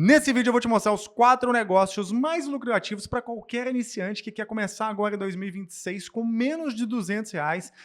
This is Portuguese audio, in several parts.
Nesse vídeo eu vou te mostrar os 4 negócios mais lucrativos para qualquer iniciante que quer começar agora em 2026 com menos de R$ 200,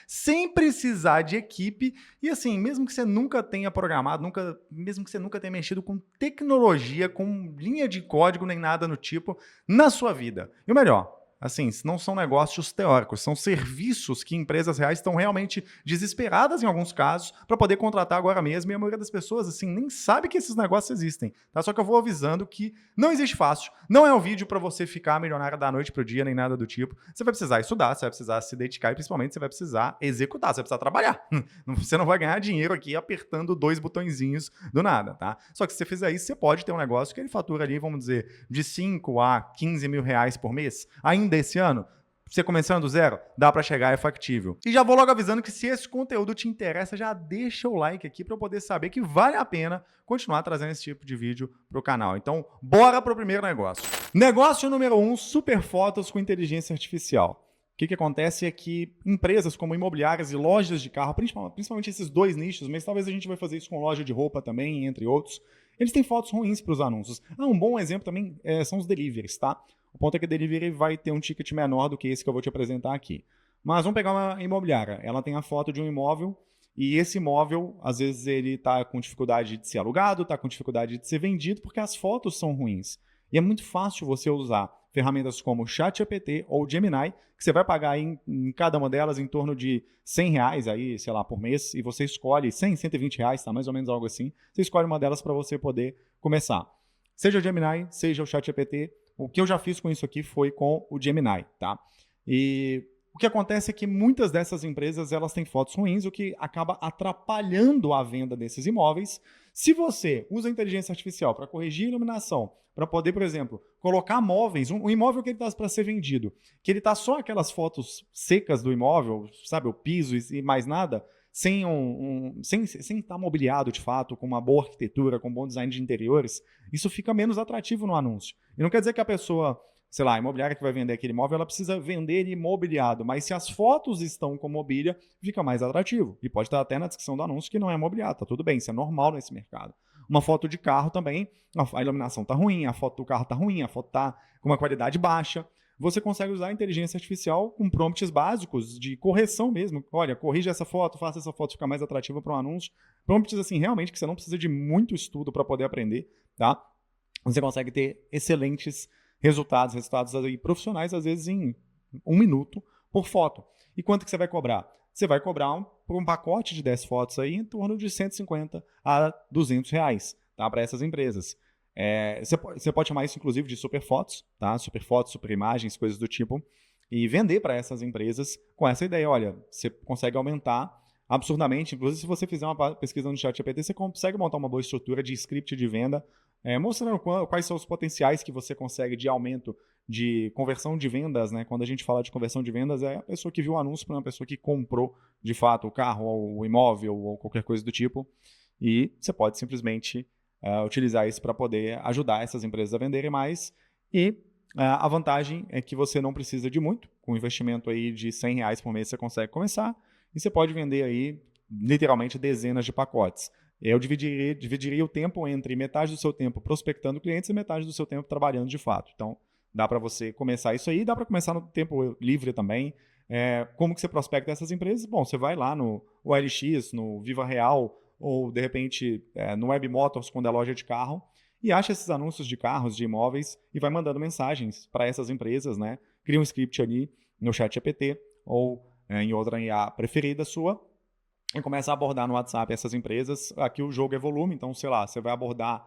sem precisar de equipe. E assim, mesmo que você nunca tenha programado, mesmo que você nunca tenha mexido com tecnologia, com linha de código nem nada no tipo na sua vida. E o melhor, assim, não são negócios teóricos, são serviços que empresas reais estão realmente desesperadas em alguns casos para poder contratar agora mesmo, e a maioria das pessoas assim nem sabe que esses negócios existem, tá? Só que eu vou avisando que não existe fácil, não é um vídeo para você ficar milionário da noite pro dia nem nada do tipo. Você vai precisar estudar, você vai precisar se dedicar e principalmente você vai precisar executar, você vai precisar trabalhar. Você não vai ganhar dinheiro aqui apertando 2 botõezinhos do nada, tá? Só que se você fizer isso, você pode ter um negócio que ele fatura ali, vamos dizer, de 5 a 15 mil reais por mês, ainda esse ano. Você começando do zero, dá para chegar, é factível. E já vou logo avisando que se esse conteúdo te interessa, já deixa o like aqui para eu poder saber que vale a pena continuar trazendo esse tipo de vídeo para o canal. Então, bora para o primeiro negócio. Negócio número 1, super fotos com inteligência artificial. O que acontece é que empresas como imobiliárias e lojas de carro, principalmente esses dois nichos, mas talvez a gente vai fazer isso com loja de roupa também, entre outros, eles têm fotos ruins para os anúncios. Um bom exemplo também são os deliveries, tá? O ponto é que a delivery vai ter um ticket menor do que esse que eu vou te apresentar aqui. Mas vamos pegar uma imobiliária. Ela tem a foto de um imóvel e esse imóvel, às vezes, ele está com dificuldade de ser alugado, está com dificuldade de ser vendido porque as fotos são ruins. E é muito fácil você usar ferramentas como ChatGPT ou Gemini, que você vai pagar em cada uma delas em torno de R$ 100 aí, sei lá, por mês, e você escolhe R$ 100, R$ 120, tá? Mais ou menos algo assim. Você escolhe uma delas para você poder começar. Seja o Gemini, seja o ChatGPT. O que eu já fiz com isso aqui foi com o Gemini, tá? E o que acontece é que muitas dessas empresas elas têm fotos ruins, o que acaba atrapalhando a venda desses imóveis. Se você usa a inteligência artificial para corrigir a iluminação, para poder, por exemplo, colocar móveis, um imóvel que ele está para ser vendido, que ele está só aquelas fotos secas do imóvel, sabe, o piso e mais nada, sem estar mobiliado de fato, com uma boa arquitetura, com um bom design de interiores, isso fica menos atrativo no anúncio. E não quer dizer que a pessoa, sei lá, a imobiliária que vai vender aquele imóvel, ela precisa vender ele mobiliado, mas se as fotos estão com mobília, fica mais atrativo. E pode estar até na descrição do anúncio que não é mobiliado, tá tudo bem, isso é normal nesse mercado. Uma foto de carro também, a iluminação tá ruim, a foto do carro tá ruim, a foto tá com uma qualidade baixa. Você consegue usar a inteligência artificial com prompts básicos de correção mesmo. Olha, corrija essa foto, faça essa foto ficar mais atrativa para um anúncio. Prompts assim, realmente, que você não precisa de muito estudo para poder aprender, tá? Você consegue ter excelentes resultados aí profissionais, às vezes em 1 minuto por foto. E quanto que você vai cobrar? Você vai cobrar por um pacote de 10 fotos aí em torno de 150 a R$ 200, tá? Para essas empresas. Você pode chamar isso, inclusive, de super fotos, tá? Super fotos, super imagens, coisas do tipo, e vender para essas empresas com essa ideia. Olha, você consegue aumentar absurdamente. Inclusive, se você fizer uma pesquisa no ChatGPT, você consegue montar uma boa estrutura de script de venda, mostrando quais são os potenciais que você consegue de aumento de conversão de vendas, né? Quando a gente fala de conversão de vendas, é a pessoa que viu o anúncio para uma pessoa que comprou, de fato, o carro, ou o imóvel, ou qualquer coisa do tipo. E você pode simplesmente utilizar isso para poder ajudar essas empresas a venderem mais. E a vantagem é que você não precisa de muito. Com um investimento aí de R$ 100 por mês, você consegue começar. E você pode vender aí, literalmente, dezenas de pacotes. Eu dividiria o tempo entre metade do seu tempo prospectando clientes e metade do seu tempo trabalhando de fato. Então, dá para você começar isso aí, dá para começar no tempo livre também. Como que você prospecta essas empresas? Bom, você vai lá no OLX, no Viva Real, ou de repente no Web Motors, quando é loja de carro, e acha esses anúncios de carros, de imóveis, e vai mandando mensagens para essas empresas, né? Cria um script ali no ChatGPT ou em outra IA preferida sua, e começa a abordar no WhatsApp essas empresas. Aqui o jogo é volume, então, sei lá, você vai abordar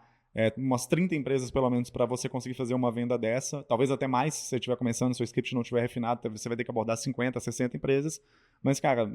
umas 30 empresas, pelo menos, para você conseguir fazer uma venda dessa. Talvez até mais, se você estiver começando, seu script não estiver refinado, você vai ter que abordar 50, 60 empresas. Mas, cara,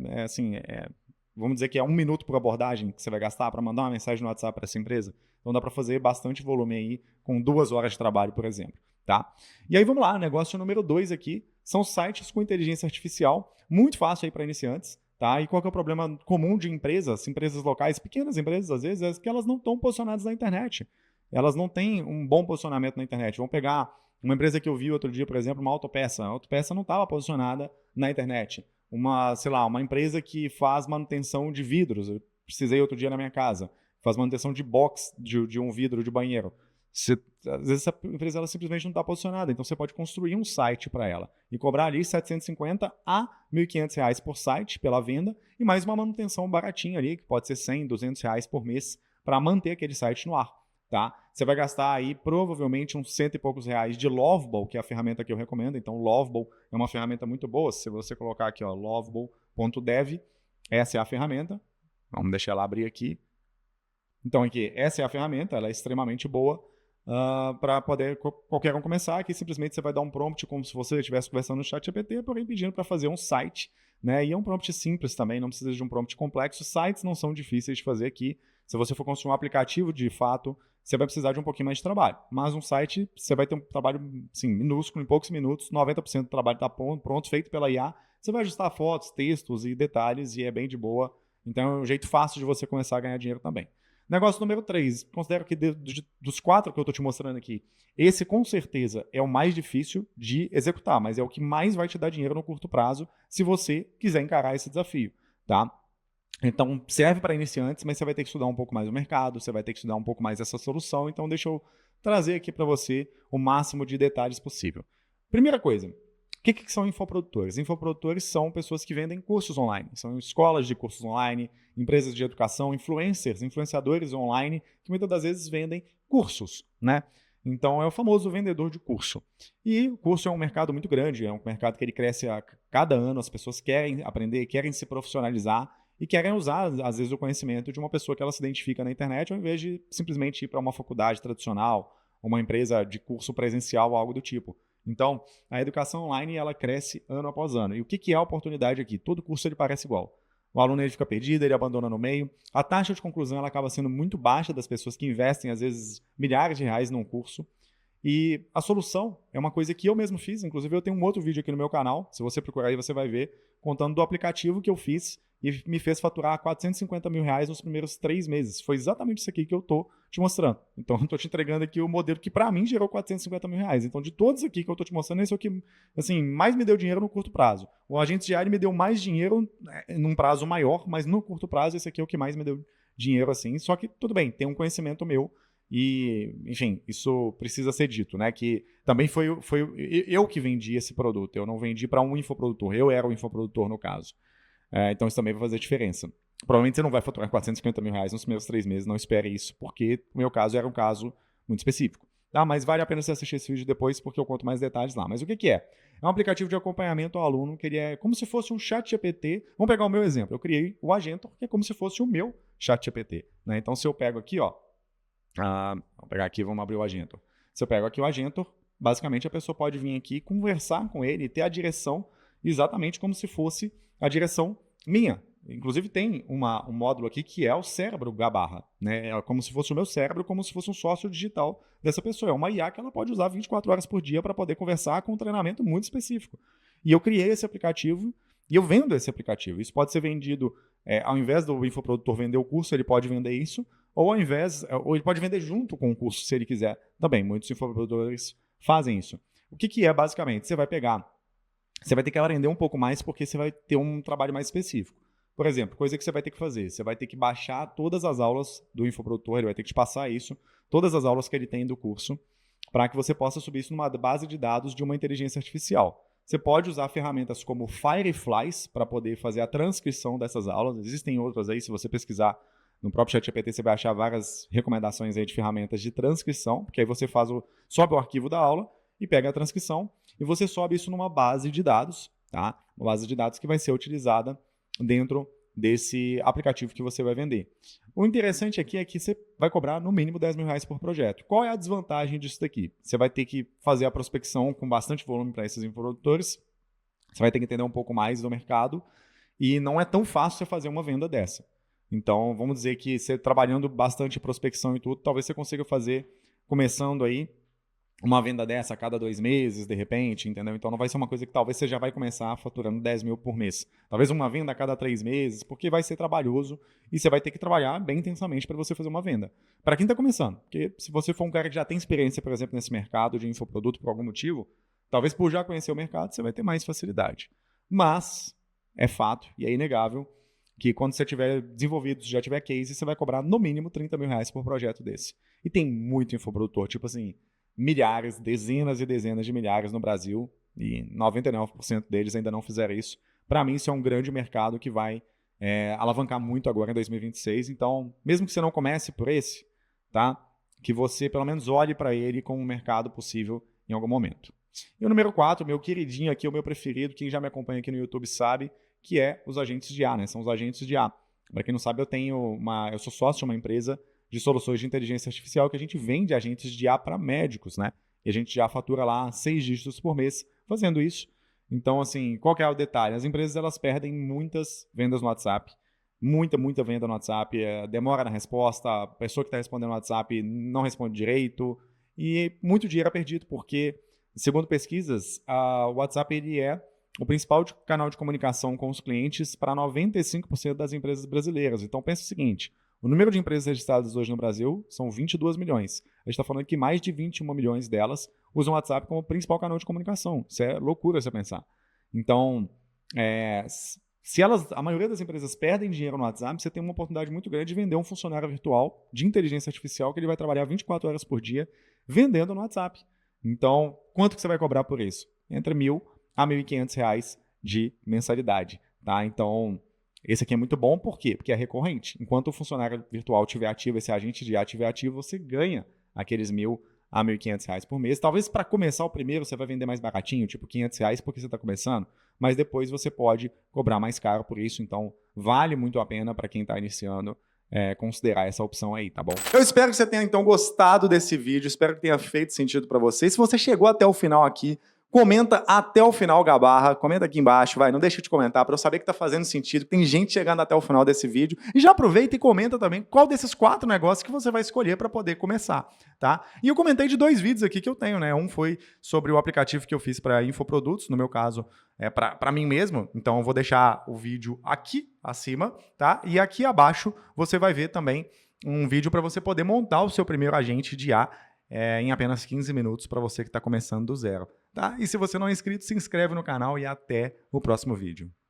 vamos dizer que é 1 minuto por abordagem que você vai gastar para mandar uma mensagem no WhatsApp para essa empresa. Então dá para fazer bastante volume aí com 2 horas de trabalho, por exemplo. Tá? E aí vamos lá, negócio número 2 aqui, são sites com inteligência artificial, muito fácil aí para iniciantes. Tá? E qual que é o problema comum de empresas locais, pequenas empresas às vezes, é que elas não estão posicionadas na internet. Elas não têm um bom posicionamento na internet. Vamos pegar uma empresa que eu vi outro dia, por exemplo, uma autopeça. A autopeça não estava posicionada na internet. Uma empresa que faz manutenção de vidros. Eu precisei outro dia na minha casa. Faz manutenção de box de um vidro de banheiro. Às vezes essa empresa ela simplesmente não está posicionada, então você pode construir um site para ela e cobrar ali R$750 a R$1.500 por site pela venda e mais uma manutenção baratinha ali, que pode ser R$100, R$200 por mês para manter aquele site no ar. Tá? Você vai gastar aí provavelmente uns R$100 e poucos de Lovable, que é a ferramenta que eu recomendo. Então, Lovable é uma ferramenta muito boa. Se você colocar aqui, ó, lovable.dev, essa é a ferramenta. Vamos deixar ela abrir aqui. Então, aqui, essa é a ferramenta, ela é extremamente boa para poder qualquer um começar. Aqui, simplesmente, você vai dar um prompt como se você estivesse conversando no ChatGPT, porém pedindo para fazer um site. Né? E é um prompt simples também, não precisa de um prompt complexo. Sites não são difíceis de fazer aqui. Se você for construir um aplicativo, de fato, você vai precisar de um pouquinho mais de trabalho. Mas um site, você vai ter um trabalho assim, minúsculo, em poucos minutos, 90% do trabalho está pronto, feito pela IA. Você vai ajustar fotos, textos e detalhes e é bem de boa. Então é um jeito fácil de você começar a ganhar dinheiro também. Negócio número 3, considero que dos 4 que eu estou te mostrando aqui, esse com certeza é o mais difícil de executar, mas é o que mais vai te dar dinheiro no curto prazo se você quiser encarar esse desafio, tá? Então, serve para iniciantes, mas você vai ter que estudar um pouco mais o mercado, você vai ter que estudar um pouco mais essa solução, então deixa eu trazer aqui para você o máximo de detalhes possível. Primeira coisa, o que são infoprodutores? Infoprodutores são pessoas que vendem cursos online, são escolas de cursos online, empresas de educação, influencers, influenciadores online, que muitas das vezes vendem cursos, né? Então, é o famoso vendedor de curso. E o curso é um mercado muito grande, é um mercado que ele cresce a cada ano, as pessoas querem aprender, querem se profissionalizar, e querem usar, às vezes, o conhecimento de uma pessoa que ela se identifica na internet, ao invés de simplesmente ir para uma faculdade tradicional, uma empresa de curso presencial ou algo do tipo. Então, a educação online ela cresce ano após ano. E o que é a oportunidade aqui? Todo curso ele parece igual. O aluno ele fica perdido, ele abandona no meio. A taxa de conclusão ela acaba sendo muito baixa das pessoas que investem, às vezes, milhares de reais num curso. E a solução é uma coisa que eu mesmo fiz. Inclusive, eu tenho um outro vídeo aqui no meu canal. Se você procurar aí, você vai ver, contando do aplicativo que eu fiz e me fez faturar R$450 mil nos primeiros 3 meses. Foi exatamente isso aqui que eu estou te mostrando. Então, eu estou te entregando aqui o modelo que, para mim, gerou R$450 mil. Então, de todos aqui que eu estou te mostrando, esse é o que assim, mais me deu dinheiro no curto prazo. O agente diário me deu mais dinheiro num prazo maior, mas no curto prazo, esse aqui é o que mais me deu dinheiro. Assim. Só que, tudo bem, tem um conhecimento meu. E, enfim, isso precisa ser dito, né? Que também foi eu que vendi esse produto. Eu não vendi para um infoprodutor. Eu era o infoprodutor, no caso. Então isso também vai fazer diferença. Provavelmente você não vai faturar R$450 mil nos primeiros 3 meses, não espere isso, porque o meu caso era um caso muito específico. Tá? Mas vale a pena você assistir esse vídeo depois, porque eu conto mais detalhes lá. Mas o que é? É um aplicativo de acompanhamento ao aluno, que ele é como se fosse um chat GPT. Vamos pegar o meu exemplo. Eu criei o Agentor, que é como se fosse o meu chat GPT. Né? Então se eu pego aqui, ó, vamos pegar aqui, vamos abrir o Agentor. Se eu pego aqui o Agentor, basicamente a pessoa pode vir aqui, conversar com ele e ter a direção exatamente como se fosse a direção minha. Inclusive tem um módulo aqui que é o cérebro Gabarra. Né? É como se fosse o meu cérebro, como se fosse um sócio digital dessa pessoa. É uma IA que ela pode usar 24 horas por dia para poder conversar com um treinamento muito específico. E eu criei esse aplicativo e eu vendo esse aplicativo. Isso pode ser vendido, ao invés do infoprodutor vender o curso, ele pode vender isso, ou ele pode vender junto com o curso, se ele quiser também. Muitos infoprodutores fazem isso. O que é basicamente? Você vai ter que aprender um pouco mais porque você vai ter um trabalho mais específico. Por exemplo, coisa que você vai ter que fazer, você vai ter que baixar todas as aulas do infoprodutor, ele vai ter que te passar isso, todas as aulas que ele tem do curso, para que você possa subir isso numa base de dados de uma inteligência artificial. Você pode usar ferramentas como Fireflies para poder fazer a transcrição dessas aulas. Existem outras aí, se você pesquisar no próprio ChatGPT, você vai achar várias recomendações aí de ferramentas de transcrição, porque aí você sobe o arquivo da aula e pega a transcrição e você sobe isso numa base de dados, tá? Uma base de dados que vai ser utilizada dentro desse aplicativo que você vai vender. O interessante aqui é que você vai cobrar no mínimo R$10 mil por projeto. Qual é a desvantagem disso daqui? Você vai ter que fazer a prospecção com bastante volume para esses infoprodutores, você vai ter que entender um pouco mais do mercado e não é tão fácil você fazer uma venda dessa. Então, vamos dizer que você trabalhando bastante prospecção e tudo, talvez você consiga fazer, começando aí, uma venda dessa a cada 2 meses, de repente, entendeu? Então não vai ser uma coisa que talvez você já vai começar faturando 10 mil por mês. Talvez uma venda a cada 3 meses, porque vai ser trabalhoso e você vai ter que trabalhar bem intensamente para você fazer uma venda. Para quem está começando, porque se você for um cara que já tem experiência, por exemplo, nesse mercado de infoproduto por algum motivo, talvez por já conhecer o mercado, você vai ter mais facilidade. Mas é fato, e é inegável, que quando você tiver desenvolvido, já tiver case, você vai cobrar no mínimo 30 mil reais por projeto desse. E tem muito infoprodutor, tipo assim, milhares, dezenas e dezenas de milhares no Brasil, e 99% deles ainda não fizeram isso. Para mim, isso é um grande mercado que vai alavancar muito agora em 2026. Então, mesmo que você não comece por esse, tá? Que você pelo menos olhe para ele como um mercado possível em algum momento. E o número 4, meu queridinho aqui, o meu preferido, quem já me acompanha aqui no YouTube sabe, que é os agentes de IA, né? São os agentes de IA. Para quem não sabe, eu sou sócio de uma empresa de soluções de inteligência artificial que a gente vende agentes de IA para médicos, né? E a gente já fatura lá 6 dígitos por mês fazendo isso. Então, assim, qual que é o detalhe? As empresas, elas perdem muitas vendas no WhatsApp, muita venda no WhatsApp, demora na resposta, a pessoa que está respondendo no WhatsApp não responde direito, e muito dinheiro é perdido, porque, segundo pesquisas, o WhatsApp ele é o principal canal de comunicação com os clientes para 95% das empresas brasileiras. Então, pensa o seguinte, o número de empresas registradas hoje no Brasil são 22 milhões. A gente está falando que mais de 21 milhões delas usam o WhatsApp como principal canal de comunicação. Isso é loucura você pensar. Então, se a maioria das empresas perdem dinheiro no WhatsApp, você tem uma oportunidade muito grande de vender um funcionário virtual de inteligência artificial que ele vai trabalhar 24 horas por dia vendendo no WhatsApp. Então, quanto que você vai cobrar por isso? Entre R$1.000 a R$1.500 de mensalidade, tá? Então, esse aqui é muito bom, por quê? Porque é recorrente. Enquanto o funcionário virtual estiver ativo, esse agente de IA estiver ativo, você ganha aqueles R$1.000 a R$1.500 por mês. Talvez para começar o primeiro você vai vender mais baratinho, tipo R$500 porque você está começando, mas depois você pode cobrar mais caro por isso, então vale muito a pena para quem está iniciando considerar essa opção aí, tá bom? Eu espero que você tenha então gostado desse vídeo, espero que tenha feito sentido para você. Se você chegou até o final aqui, comenta até o final, Gabarra. Comenta aqui embaixo, vai. Não deixa de comentar para eu saber que tá fazendo sentido, que tem gente chegando até o final desse vídeo. E já aproveita e comenta também qual desses 4 negócios que você vai escolher para poder começar, tá? E eu comentei de 2 vídeos aqui que eu tenho, né? Um foi sobre o aplicativo que eu fiz para infoprodutos, no meu caso, para mim mesmo. Então eu vou deixar o vídeo aqui acima, tá? E aqui abaixo você vai ver também um vídeo para você poder montar o seu primeiro agente de IA em apenas 15 minutos para você que está começando do zero. Tá? E se você não é inscrito, se inscreve no canal e até o próximo vídeo.